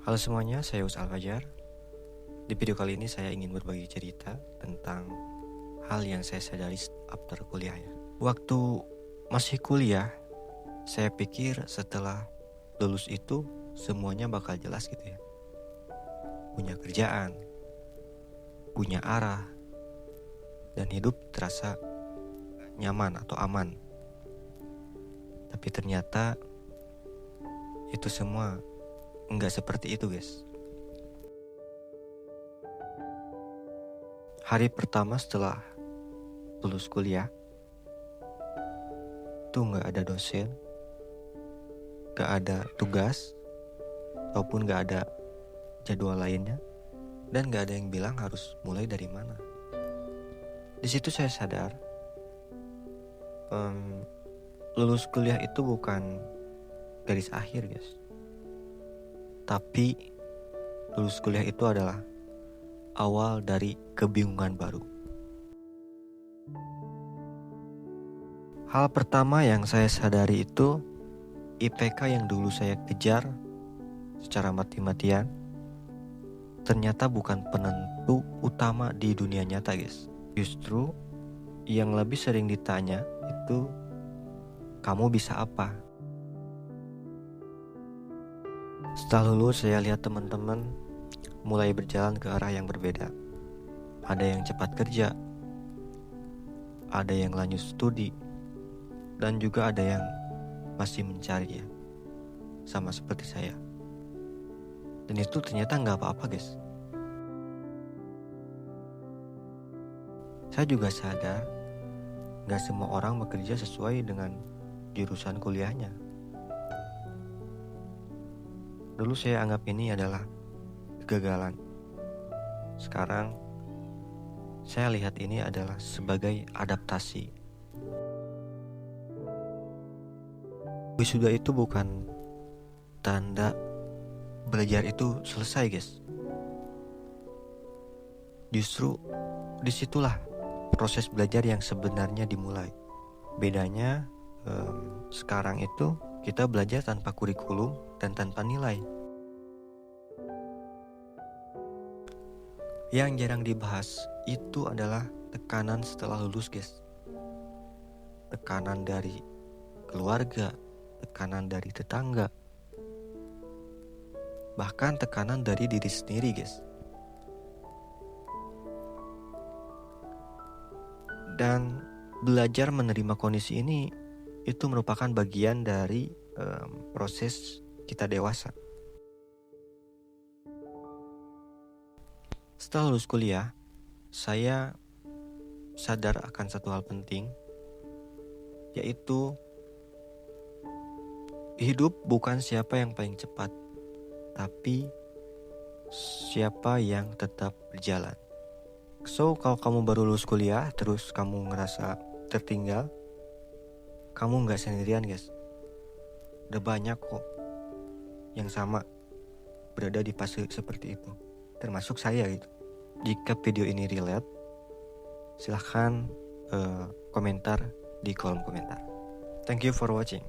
Halo semuanya, saya Us Alfajar. Di video kali ini saya ingin berbagi cerita tentang hal yang saya sadari after kuliah ya. Waktu masih kuliah, saya pikir setelah lulus itu semuanya bakal jelas gitu ya. Punya kerjaan, punya arah, dan hidup terasa nyaman atau aman. Tapi ternyata itu semua enggak seperti itu, guys. Hari pertama setelah lulus kuliah tuh nggak ada dosen, nggak ada tugas, ataupun nggak ada jadwal lainnya, dan nggak ada yang bilang harus mulai dari mana. Di situ saya sadar lulus kuliah itu bukan garis akhir, guys. Tapi lulus kuliah itu adalah awal dari kebingungan baru. Hal pertama yang saya sadari itu IPK yang dulu saya kejar secara mati-matian ternyata bukan penentu utama di dunia nyata, guys. Justru yang lebih sering ditanya itu, kamu bisa apa? Setelah lulus saya lihat teman-teman mulai berjalan ke arah yang berbeda. Ada yang cepat kerja, ada yang lanjut studi, dan juga ada yang masih mencari ya, sama seperti saya. Dan itu ternyata nggak apa-apa, guys. Saya juga sadar nggak semua orang bekerja sesuai dengan jurusan kuliahnya. Dulu saya anggap ini adalah kegagalan. Sekarang saya lihat ini adalah sebagai adaptasi. Wisuda itu bukan tanda belajar itu selesai, guys. Justru disitulah proses belajar yang sebenarnya dimulai. Bedanya sekarang itu kita belajar tanpa kurikulum dan tanpa nilai. Yang jarang dibahas itu adalah tekanan setelah lulus, guys. Tekanan dari keluarga, tekanan dari tetangga, bahkan tekanan dari diri sendiri, guys. Dan belajar menerima kondisi ini itu merupakan bagian dari proses kita dewasa. Setelah lulus kuliah, saya sadar akan satu hal penting, yaitu hidup bukan siapa yang paling cepat, tapi siapa yang tetap berjalan. So, kalau kamu baru lulus kuliah, terus kamu ngerasa tertinggal, kamu gak sendirian, guys. Udah banyak kok yang sama berada di fase seperti itu, termasuk saya gitu. Jika video ini relate, silahkan komentar di kolom komentar. Thank you for watching.